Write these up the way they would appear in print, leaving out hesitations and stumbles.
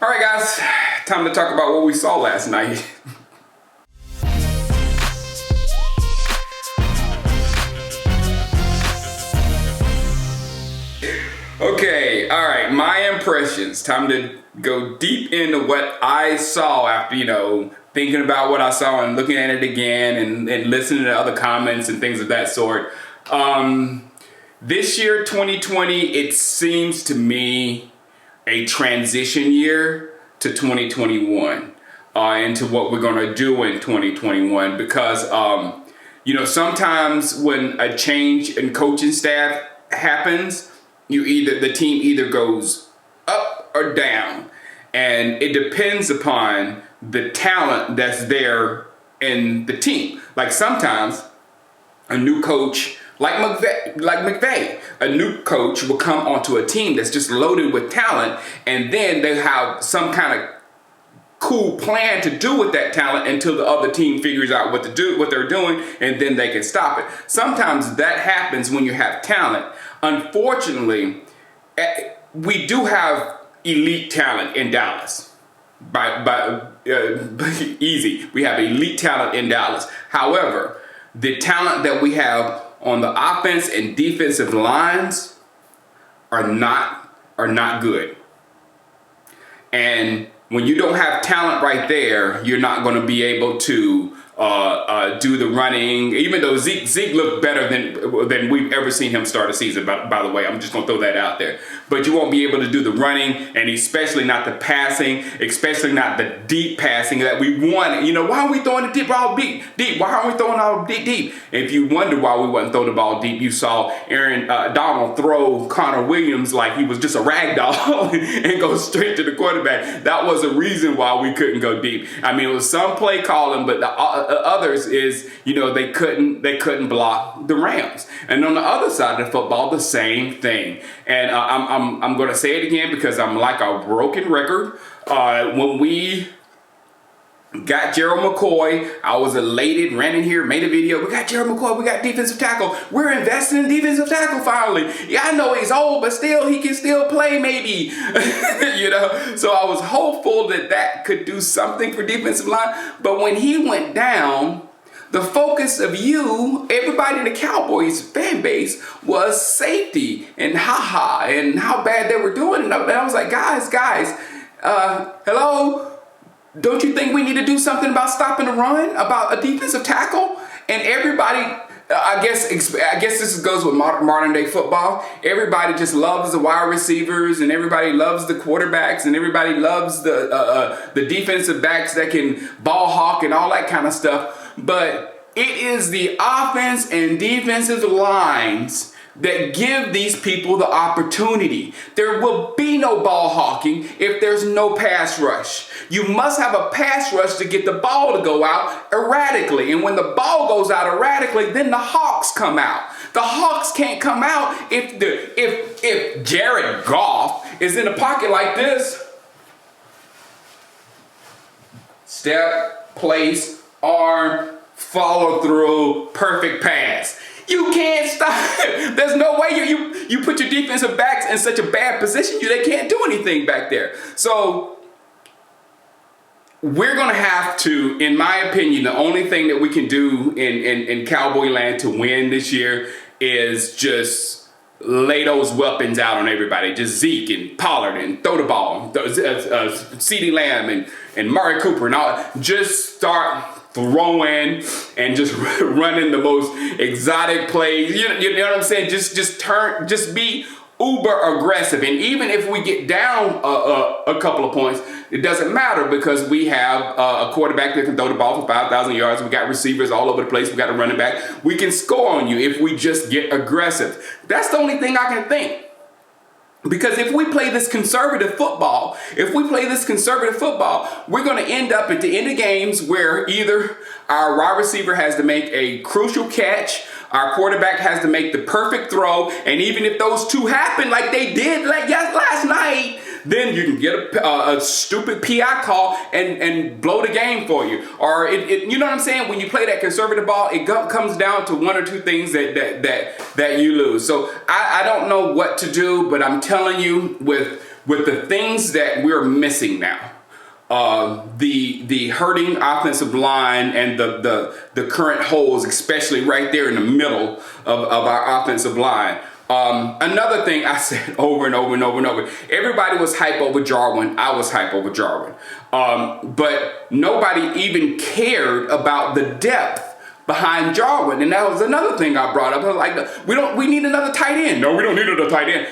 All right, guys, time to talk about what we saw last night. Okay, all right, my impressions. Time to go deep into what I saw after, thinking about what I saw and looking at it again and listening to other comments and things of that sort. This year, 2020, it seems to me a transition year to 2021 into what we're going to do in 2021 because, sometimes when a change in coaching staff happens, the team either goes up or down, and it depends upon the talent that's there in the team. Like sometimes a new coach, like McVay, a new coach will come onto a team that's just loaded with talent, and then they have some kind of cool plan to do with that talent until the other team figures out what they're doing, and then they can stop it. Sometimes that happens when you have talent. Unfortunately, we do have elite talent in Dallas. Easy. We have elite talent in Dallas. However, the talent that we have on the offense and defensive lines are not good. And when you don't have talent right there, you're not going to be able to do the running. Even though Zeke looked better than we've ever seen him start a season, by the way, I'm just going to throw that out there. But you won't be able to do the running, and especially not the passing, especially not the deep passing that we want. Why are we throwing the ball deep? Why aren't we throwing all deep? If you wonder why we wasn't throwing the ball deep, you saw Aaron Donald throw Connor Williams like he was just a rag doll and go straight to the quarterback. That was a reason why we couldn't go deep. I mean, it was some play calling, but the others is, they couldn't block the Rams. And on the other side of the football, the same thing. And I'm going to say it again because I'm like a broken record. When we got Gerald McCoy, I was elated, ran in here, made a video. We got Gerald McCoy, we got defensive tackle. We're investing in defensive tackle finally. Yeah, I know he's old, but still, he can still play maybe. So I was hopeful that could do something for defensive line. But when he went down, the focus of everybody in the Cowboys fan base was safety and and how bad they were doing. And I was like, guys, hello? Don't you think we need to do something about stopping the run, about a defensive tackle? And everybody, I guess this goes with modern day football. Everybody just loves the wide receivers, and everybody loves the quarterbacks, and everybody loves the defensive backs that can ball hawk and all that kind of stuff. But it is the offense and defensive lines that give these people the opportunity. There will be no ball hawking if there's no pass rush. You must have a pass rush to get the ball to go out erratically. And when the ball goes out erratically, then the Hawks come out. The Hawks can't come out if Jared Goff is in a pocket like this. Step, place, arm, follow through, perfect pass. You can't stop. There's no way you put your defensive backs in such a bad position. They can't do anything back there. So we're going to have to, in my opinion, the only thing that we can do in Cowboy land to win this year is just lay those weapons out on everybody. Just Zeke and Pollard and throw the ball. CeeDee Lamb and Murray Cooper and all. Just start throwing and just running the most exotic plays. You know what I'm saying? Just be uber aggressive. And even if we get down a couple of points, it doesn't matter because we have a quarterback that can throw the ball for 5,000 yards. We got receivers all over the place. We got a running back. We can score on you if we just get aggressive. That's the only thing I can think. Because if we play this conservative football, we're going to end up at the end of games where either our wide receiver has to make a crucial catch, our quarterback has to make the perfect throw, and even if those two happen like they did last night, then you can get a stupid PI call and blow the game for you. Or you know what I'm saying? When you play that conservative ball, it comes down to one or two things that you lose. So I don't know what to do, but I'm telling you, with with the things that we're missing now, the hurting offensive line and the current holes, especially right there in the middle of our offensive line. Another thing I said over and over and over and over, everybody was hype over Jarwin. I was hype over Jarwin. But nobody even cared about the depth behind Jarwin. And that was another thing I brought up. I was like, we need another tight end. No, we don't need another tight end.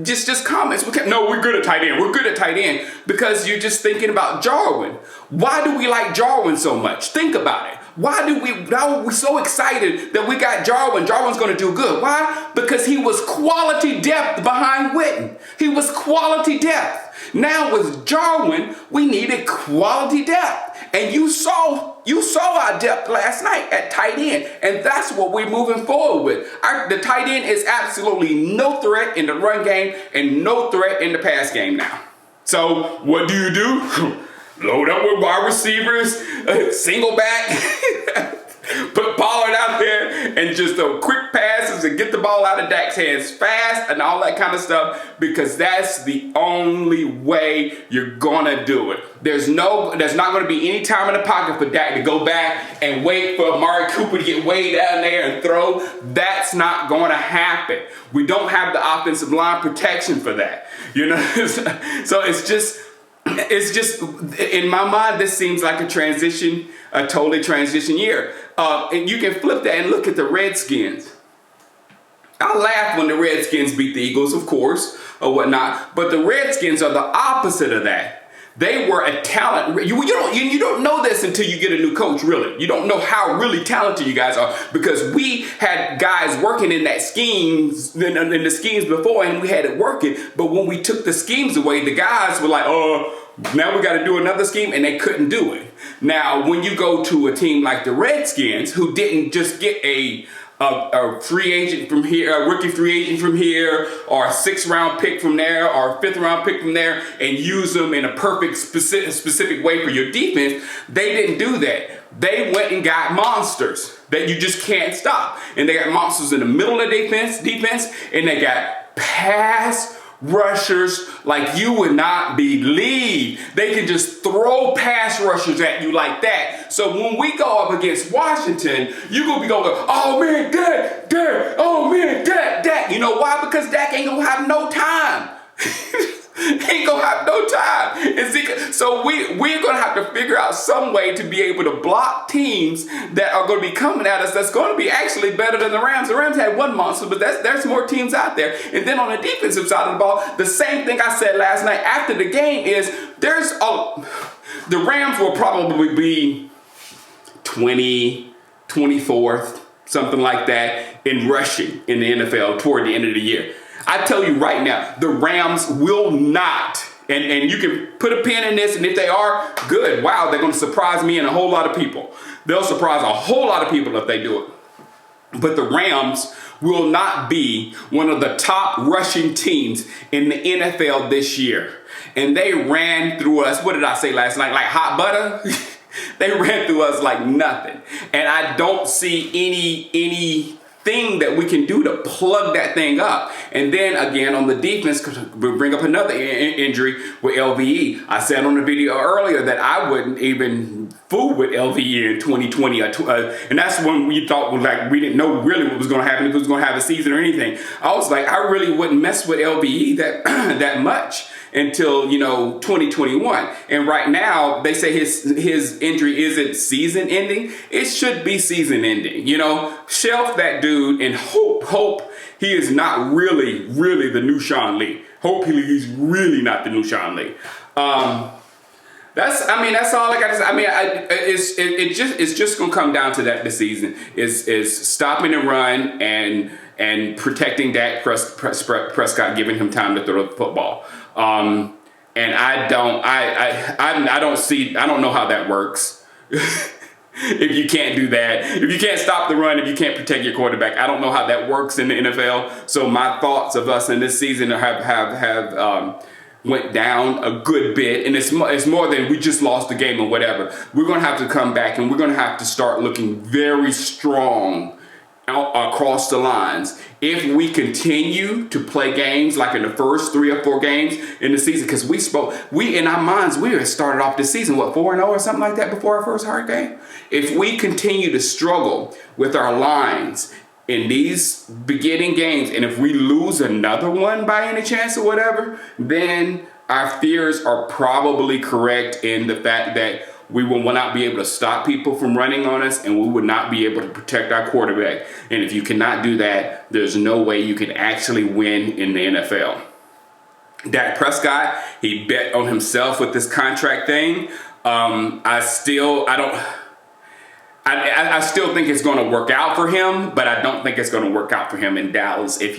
Just comments. No, we're good at tight end. We're good at tight end because you're just thinking about Jarwin. Why do we like Jarwin so much? Think about it. Why are we so excited that we got Jarwin? Jarwin's going to do good. Why? Because he was quality depth behind Witten. He was quality depth. Now with Jarwin, we needed quality depth. And you saw our depth last night at tight end. And that's what we're moving forward with. The tight end is absolutely no threat in the run game and no threat in the pass game now. So what do? Load up with wide receivers, single back, put Pollard out there, and just quick passes and get the ball out of Dak's hands fast and all that kind of stuff, because that's the only way you're gonna do it. There's not gonna be any time in the pocket for Dak to go back and wait for Amari Cooper to get way down there and throw. That's not gonna happen. We don't have the offensive line protection for that. So it's just in my mind, this seems like a totally transition year. And you can flip that and look at the Redskins. I laugh when the Redskins beat the Eagles, of course, or whatnot. But the Redskins are the opposite of that. They were a talent. You don't know this until you get a new coach, really. You don't know how really talented you guys are, because we had guys working in the schemes before, and we had it working. But when we took the schemes away, the guys were like, now we got to do another scheme, and they couldn't do it. Now, when you go to a team like the Redskins, who didn't just get a free agent from here, a rookie free agent from here, or a 6th round pick from there, or a 5th round pick from there, and use them in a perfect specific way for your defense, they didn't do that. They went and got monsters that you just can't stop. And they got monsters in the middle of defense, and they got pass rushers like you would not believe. They can just throw pass rushers at you like that. So when we go up against Washington, you're going to be going, oh man, Dak, oh man, Dak. You know why? Because Dak ain't going to have no time. Ain't gonna have no time. So we're gonna have to figure out some way to be able to block teams that are gonna be coming at us that's gonna be actually better than the Rams. The Rams had one monster, but there's more teams out there. And then on the defensive side of the ball, the same thing I said last night after the game is the Rams will probably be 24th, something like that, in rushing in the NFL toward the end of the year. I tell you right now, the Rams will not, and you can put a pin in this, and if they are, good. Wow, they're going to surprise me and a whole lot of people. They'll surprise a whole lot of people if they do it. But the Rams will not be one of the top rushing teams in the NFL this year. And they ran through us, what did I say last night, like hot butter? They ran through us like nothing. And I don't see any thing that we can do to plug that thing up. And then again on the defense, we'll bring up another injury with LVE. I said on the video earlier that I wouldn't even fool with LVE in 2020, and that's when we thought we didn't know really what was going to happen, if it was going to have a season or anything. I was like, I really wouldn't mess with LVE that much until 2021. And right now they say his injury isn't season ending. It should be season ending. Shelf that dude and hope he is not really the new Sean Lee. Hope he's really not the new Sean Lee. That's all I got to say. It's just gonna come down to that this season is stopping the run and protecting Dak Prescott, giving him time to throw the football. And I don't know how that works. If you can't do that, if you can't stop the run, if you can't protect your quarterback, I don't know how that works in the NFL. So my thoughts of us in this season have went down a good bit, and it's more than we just lost the game or whatever. We're going to have to come back, and we're going to have to start looking very strong across the lines. If we continue to play games like in the first 3 or 4 games in the season, because we in our minds, we had started off the season, 4-0 or something like that before our first hard game. If we continue to struggle with our lines in these beginning games, and if we lose another one by any chance or whatever, then our fears are probably correct in the fact that we will not be able to stop people from running on us, and we would not be able to protect our quarterback. And if you cannot do that, there's no way you can actually win in the NFL. Dak Prescott, he bet on himself with this contract thing. I still think it's going to work out for him, but I don't think it's going to work out for him in Dallas if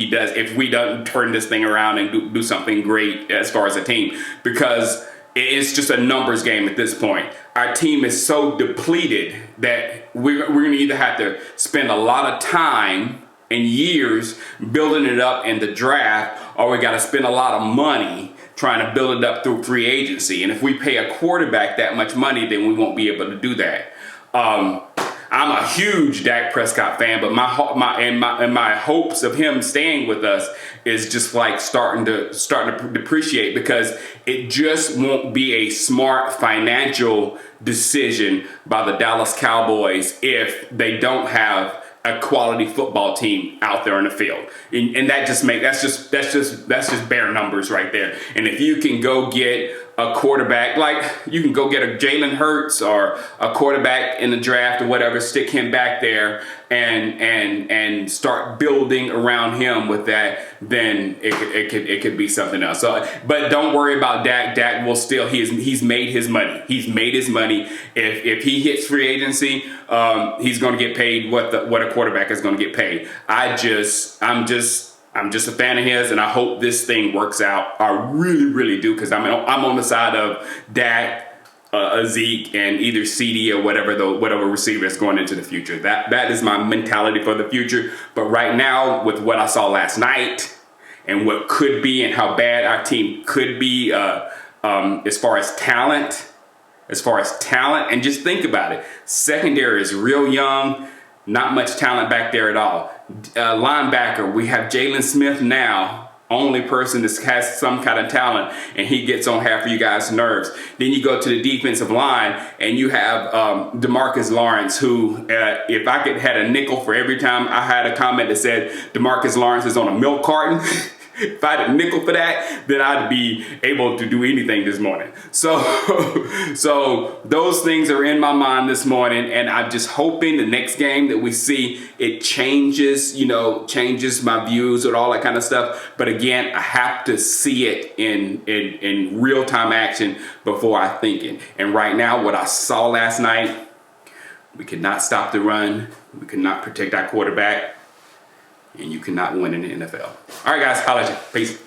we don't turn this thing around and do something great as far as a team, because it's just a numbers game at this point. Our team is so depleted that we're going to either have to spend a lot of time and years building it up in the draft, or we got to spend a lot of money trying to build it up through free agency. And if we pay a quarterback that much money, then we won't be able to do that. I'm a huge Dak Prescott fan, but my hopes of him staying with us is just like starting to depreciate, because it just won't be a smart financial decision by the Dallas Cowboys if they don't have a quality football team out there in the field. And that's just bare numbers right there. And if you can go get a quarterback, like you can go get a Jalen Hurts or a quarterback in the draft or whatever, stick him back there and start building around him with that, then it could be something else. So, but don't worry about Dak. Dak will still, he's made his money. He's made his money. If he hits free agency, he's going to get paid what a quarterback is going to get paid. I'm just a fan of his, and I hope this thing works out. I really, really do, because I'm on the side of Dak, Zeke, and either CD or whatever receiver is going into the future. That is my mentality for the future. But right now, with what I saw last night and what could be and how bad our team could be as far as talent, and just think about it. Secondary is real young. Not much talent back there at all. Linebacker, we have Jalen Smith now, only person that has some kind of talent, and he gets on half of you guys' nerves. Then you go to the defensive line, and you have DeMarcus Lawrence, who, if I could had a nickel for every time I had a comment that said DeMarcus Lawrence is on a milk carton, if I had a nickel for that, then I'd be able to do anything this morning. So those things are in my mind this morning, and I'm just hoping the next game that we see, it changes my views and all that kind of stuff. But again, I have to see it in real-time action before I think it. And right now, what I saw last night, we could not stop the run. We could not protect our quarterback. And you cannot win in the NFL. All right, guys. Holla at you. Peace.